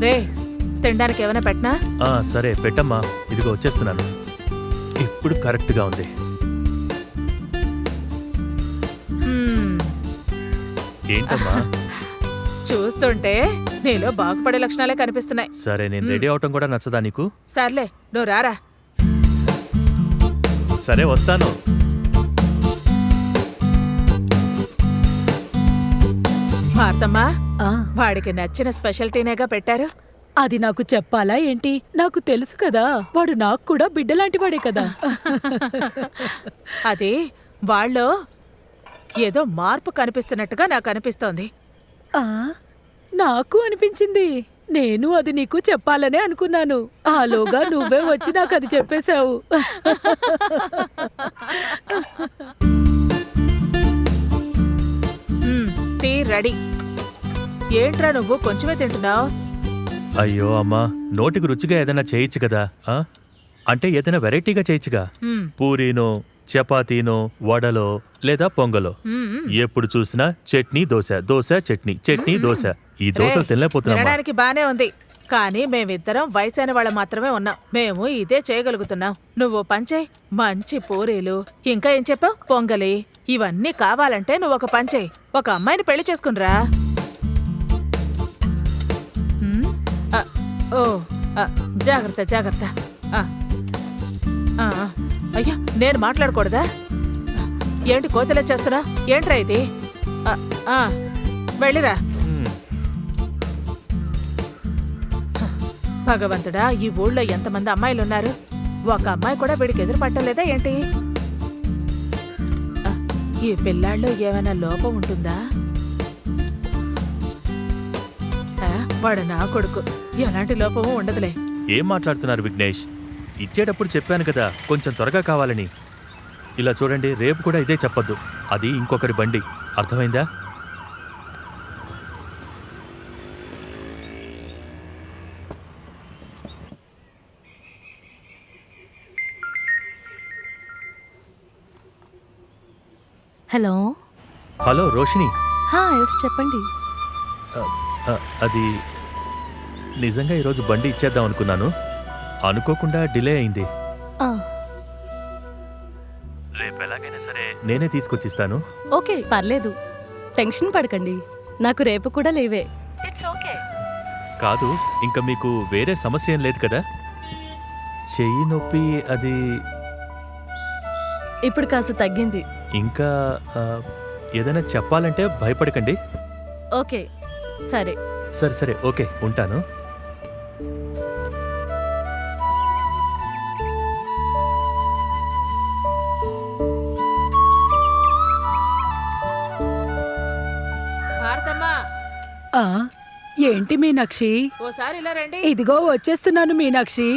రే తినడానికి ఏమైనా పెట్టనా? సరే పెట్టమ్మా, ఇదిగో వచ్చేస్తున్నాను. ఇప్పుడు కరెక్ట్గా ఉంది. ఏంటమ్మా? చూస్తుంటే నీలో బాగుపడే లక్షణాలే కనిపిస్తున్నాయి. సరే, నేను రెడీ అవటం కూడా నచ్చదా నీకు? సర్లే నువ్వు రారా. సరే వస్తాను. భారతమ్మా, వాడికి నచ్చిన స్పెషల్టీనేగా పెట్టారు. అది నాకు చెప్పాలా ఏంటి? నాకు తెలుసు కదా, వాడు నాకు కూడా బిడ్డలాంటి వాడే కదా. అది వాళ్ళో ఏదో మార్పు కనిపిస్తున్నట్టుగా నాకు అనిపిస్తోంది. నాకు అనిపించింది. నేను అది నీకు చెప్పాలనే అనుకున్నాను. ఆలోగా నువ్వే వచ్చి నాకు అది చెప్పేశావు. Tea ready. ఏంట్రా నువ్వు కొంచెమే తింటున్నావు? అయ్యో అమ్మా, నోటికి రుచిగా ఏదైనా చేయొచ్చు కదా. అంటే ఏదైనా వెరైటీగా చేయొచ్చుగా. పూరీనో, చపాతీనో, వడలో లేదా పొంగలో. ఎప్పుడు చూసినా చట్నీ దోశ, దోశ చట్నీ, చట్నీ దోశ. ఈ దోశలు తినలేకపోతున్నా. తినడానికి బానే ఉంది, కానీ మేమిద్దరం వయసైన వాళ్ళం మాత్రమే ఉన్నాం. మేము ఇదే చేయగలుగుతున్నాం. నువ్వు పంచే మంచి పూరీలు, ఇంకా ఏం చెప్పావు, పొంగలి, ఇవన్నీ కావాలంటే నువ్వు ఒక పంచే, ఒక అమ్మాయిని పెళ్లి చేసుకునిరా. జాగ్రత్త జాగ్రత్త. అయ్యా, నేను మాట్లాడకూడదా? ఏంటి కోతలే చేస్తున్నా? ఏంట్రా ఇది? వెళ్ళిరా. భగవంతుడా, ఈ ఊళ్ళో ఎంతమంది అమ్మాయిలున్నారు, ఒక అమ్మాయి కూడా వీడికి ఎదురు పట్టలేదా ఏంటి? ఈ పిల్లాళ్ళలో ఏమైనా లోపం ఉంటుందా? వాడు నా కొడుకు, ఎలాంటి లోపము ఉండదులే. ఏం మాట్లాడుతున్నారు విఘ్నేష్? ఇచ్చేటప్పుడు చెప్పాను కదా కొంచెం త్వరగా కావాలని. ఇలా చూడండి, రేపు కూడా ఇదే చెప్పొద్దు. అది ఇంకొకరి బండి, అర్థమైందా? హలో. హలో రోషిని. ఎస్ చెప్పండి. అది నిజంగా ఈరోజు బండి ఇచ్చేద్దాం అనుకున్నాను, అనుకోకుండా డిలే అయింది. రేపు ఎలాగైనా సరే నేనే తీసుకొచ్చిస్తాను. ఓకే, పర్లేదు, టెన్షన్ పడకండి, నాకు రేపు కూడా లేవే. It's okay. కాదు, ఇంకా మీకు వేరే సమస్య ఏం లేదు కదా? చెయ్యి నొప్పి అది ఇప్పుడు కాస్త తగ్గింది. ఇంకా ఏదైనా చెప్పాలంటే భయపడకండి. ఓకే సరే. సరే సరే, ఓకే, ఉంటాను. ఏంటి మీనాక్షి? ఓసారి ఇలా రండి. ఇదిగో వచ్చేస్తున్నాను మీనాక్షి.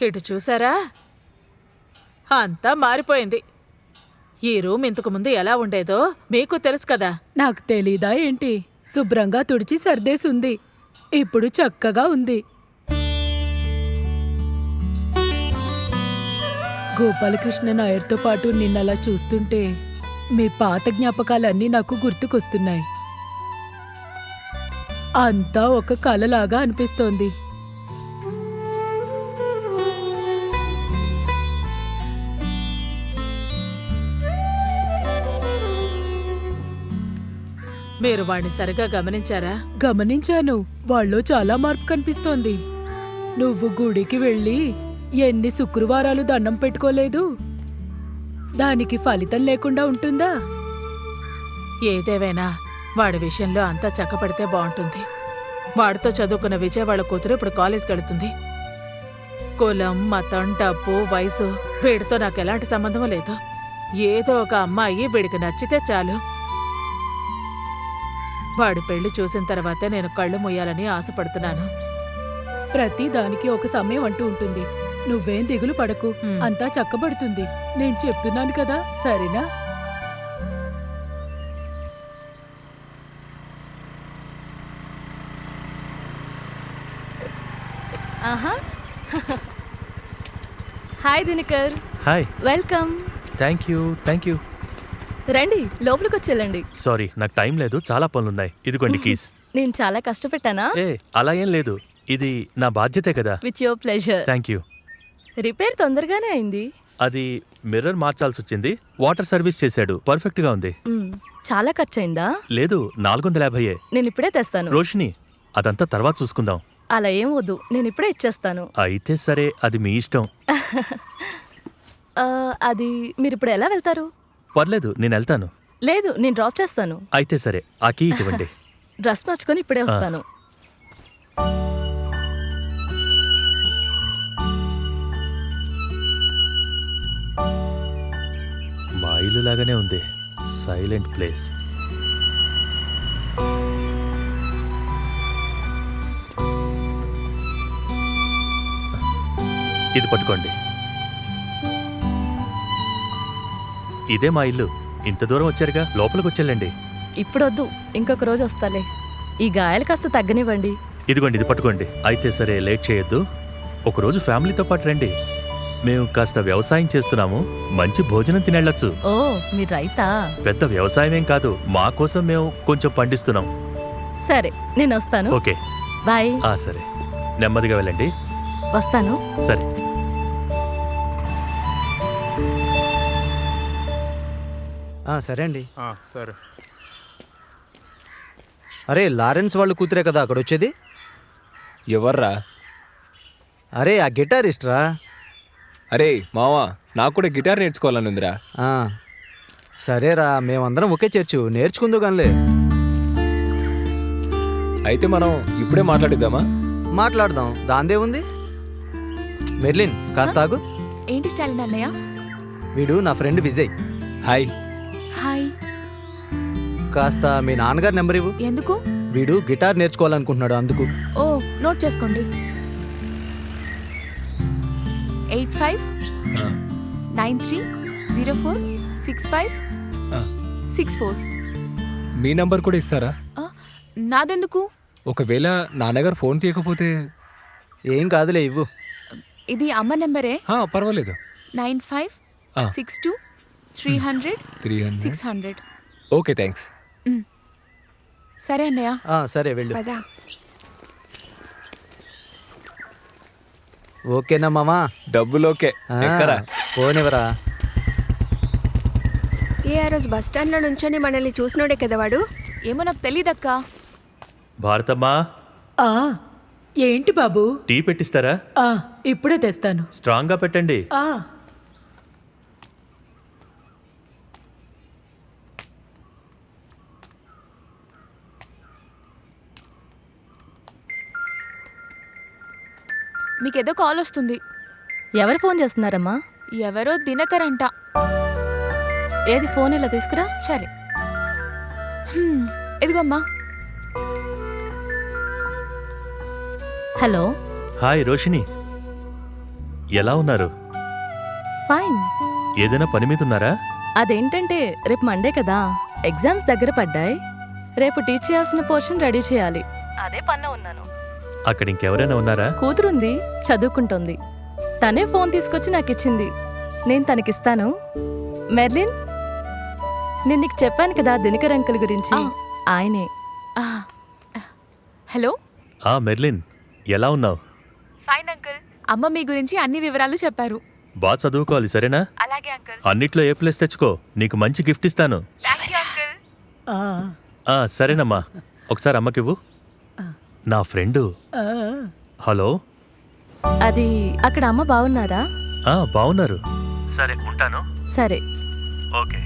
ఇటు చూసారా, అంతా మారిపోయింది. ఈ రూమ్ ఇంతకు ముందు ఎలా ఉండేదో మీకు తెలుసు కదా. నాకు తెలీదా ఏంటి? శుభ్రంగా తుడిచి సర్దేసుంది, ఇప్పుడు చక్కగా ఉంది. గోపాలకృష్ణ నాయర్తో పాటు నిన్నలా చూస్తుంటే మీ పాత జ్ఞాపకాలన్నీ నాకు గుర్తుకొస్తున్నాయి. అంతా ఒక కలలాగా అనిపిస్తోంది. మీరు వాడిని సరిగా గమనించారా? గమనించాను, వాళ్ళలో చాలా మార్పు కనిపిస్తోంది. నువ్వు గుడికి వెళ్ళి ఎన్ని శుక్రవారాలు దండం పెట్టుకోలేదు, దానికి ఫలితం లేకుండా ఉంటుందా? ఏదేవైనా వాడి విషయంలో అంతా చక్కపడితే బాగుంటుంది. వాడితో చదువుకున్న విజయ్ వాళ్ళ కూతురు ఇప్పుడు కాలేజ్కి వెళుతుంది. కులం, మతం, డబ్బు, వయసు వీడితో నాకు ఎలాంటి సంబంధం లేదు. ఏదో ఒక అమ్మాయి వీడికి నచ్చితే చాలు. వాడి పెళ్లి చూసిన తర్వాతే నేను కళ్ళు మూయాలని ఆశపడుతున్నాను. ప్రతి దానికి ఒక సమయం అంటూ ఉంటుంది. నువ్వేం దిగులు పడకు, అంతా చక్కబడుతుంది. నేను చెప్తున్నాను కదా, సరేనా? ఆహా, hi Dinakar, hi. Welcome. Thank you. రండి, లోపలికి వచ్చేళ్ళండి. సారీ, నాకు టైం లేదు, చాలా పనులున్నాయి. ఇదిగోండి కీస్. నేను చాలా కష్టపెట్టానా? ఏ అలా ఏం లేదు, ఇది నా బాధ్యతే కదా. With your pleasure. Thank you. Repair తొందరగానే అయింది. అది మిర్రర్ మార్చాల్సి వచ్చింది. వాటర్ సర్వీస్ చేశాడు, పర్ఫెక్ట్ గా ఉంది. చాలా ఖర్చయిందా? లేదు, 450. నేను ఇప్పుడే తెస్తాను. రోషిని, అదంతా తర్వాత చూసుకుందాం. అలా ఏం వద్దు, నేను ఇప్పుడే ఇచ్చేస్తాను. అయితే సరే, అది మీ ఇష్టం. అది మీరు ఇప్పుడు ఎలా వెళ్తారు? పర్లేదు, నేను వెళ్తాను. లేదు, నేను డ్రాప్ చేస్తాను. అయితే సరే, ఆ కీ ఇవ్వండి. డ్రెస్ మార్చుకొని ఇప్పుడే వస్తాను. మా ఇల్లు లాగానే ఉంది, సైలెంట్ ప్లేస్. ఇది పట్టుకోండి. ఇదే మా ఇల్లు. ఇంత దూరం వచ్చారుగా, లోపలికి వచ్చేళ్ళండి. ఇప్పుడు వద్దు, ఇంకొక రోజు వస్తాలే. ఈ గాయాలు కాస్త తగ్గనివ్వండి. ఇదిగోండి, ఇది పట్టుకోండి. అయితే సరే, లేట్ చేయొద్దు. ఒకరోజు ఫ్యామిలీతో పాటు రండి. మేము కాస్త వ్యవసాయం చేస్తున్నాము, మంచి భోజనం తినెళ్ళొచ్చు. ఓ, మీరు రైతా? పెద్ద వ్యవసాయమేం కాదు, మా కోసం మేము కొంచెం పండిస్తున్నాం. సరే, నేను వస్తాను. Okay, bye. సరే, నెమ్మదిగా వెళ్ళండి. వస్తాను. సరే. సరే అండి. సరే. అరే, లారెన్స్ వాళ్ళు కూతురే కదా అక్కడ వచ్చేది? ఎవర్రా? అరే, ఆ గిటారిస్ట్ రా. అరే మావా, నాకు కూడా గిటార్ నేర్చుకోవాలని ఉందిరా. సరేరా, మేమందరం ఒకే చేర్చు, నేర్చుకుందు గానిలే. అయితే మనం ఇప్పుడే మాట్లాడిద్దామా? మాట్లాడదాం, దాందే ఉంది. మెర్లిన్, కాస్త ఆగు. ఏంటి స్టాలిన్ అన్నయ్య? వీడు నా ఫ్రెండ్ విజయ్. హాయ్. హాయ్. కాస్త మీ నాన్నగారి నెంబర్ ఇవ్వు. ఎందుకు? వీడు గిటార్ నేర్చుకోవాలనుకుంటున్నాడు, అందుకు. ఓ, నోట్ చేసుకోండి. 8593046564. మీ నంబర్ కూడా ఇస్తారా? నాదెందుకు? ఒకవేళ నాన్నగారు ఫోన్ తీయకపోతే? ఏం కాదులే, ఇవ్వు. ఇది అమ్మ నెంబరే. పర్వాలేదు. 9562300600. Okay, thanks. సరే అన్నయ్య. సరే, వెళ్ళు. ఓకేనా మామా? డబ్బులు ఓకే. ఎక్కరా? పోనివరా. ఆ రోజు బస్ స్టాండ్ లో నుంచొని మనల్ని చూసినోడే కదా వాడు. ఏమో నాకు తెలీదక్కా. భారతమ్మా, ఏంటి బాబు? టీ పెట్టిస్తారా? ఇప్పుడే తెస్తాను. స్ట్రాంగ్ గా పెట్టండి. మీకేదో కాల్ వస్తుంది. ఎవరు ఫోన్ చేస్తున్నారమ్మా? ఎవరో దినకర్ అంట. ఏది, ఫోన్ ఇలా తీసుకురా. సరే. ఇదిగోమ్మా. హలో. హాయ్ రోషిని, ఎలా ఉన్నారు? ఫైన్. ఏదైనా పని మీద ఉన్నారా? అదేంటంటే రేపు మండే కదా, ఎగ్జామ్స్ దగ్గర పడ్డాయి. రేపు టీచ్ చేయాల్సిన పోర్షన్ రెడీ చేయాలి. అదే పనిలో ఉన్నాను. అక్కడ ఇంకెవరైనా ఉన్నారా? కూతురుంది, చదువుకుంటోంది. తనే ఫోన్ తీసుకొచ్చి నాకు ఇచ్చింది, నేను తనకిస్తాను. మెర్లిన్, నేను నీకు చెప్పాను కదా దినకర్ అంకుల్ గురించి. ఆయనే. హలో. మెర్లిన్, ఎలా ఉన్నావు? Fine uncle. అమ్మ మీ గురించి అన్ని వివరాలు చెప్పారు. బాగా చదువుకోవాలి, సరేనా? అలాగే అంకుల్. అన్నిట్లో ఏ ప్లేస్ తెచ్చుకో, నీకు మంచి గిఫ్ట్ ఇస్తాను. సరేనమ్మా, ఒకసారి అమ్మకివ్వు. నా ఫ్రెండు. హలో. అది అక్కడ అమ్మ బాగున్నారా? బాగున్నారు. సరే, ఉంటాను. సరే. ఓకే.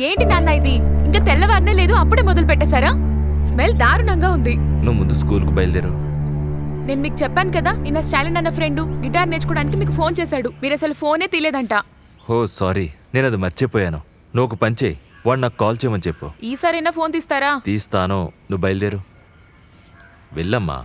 ఏంటి నాన్న ఇది? ఇంకా తెల్లవారనే లేదు, అప్పుడే మొదలు పెట్టేశారా? స్మెల్ దారుణంగా ఉంది. నువ్వు ముందు స్కూల్కు బయలుదేరు. నేను మీకు చెప్పాను కదా, నిన్న స్టాలిన్ అన్న ఫ్రెండ్ గిటార్ నేర్చుకోవడానికి మీకు ఫోన్ చేశాడు. మీరు అసలు ఫోనే తీలేదంట. ఓ సారీ, నేను అది మర్చిపోయాను. నువ్వు ఒక పని చేయి, వాడు నాకు కాల్ చేయమని చెప్పు. ఈసారైనా ఫోన్ తీస్తారా? తీస్తాను, నువ్వు బయలుదేరు. వెళ్ళమ్మా.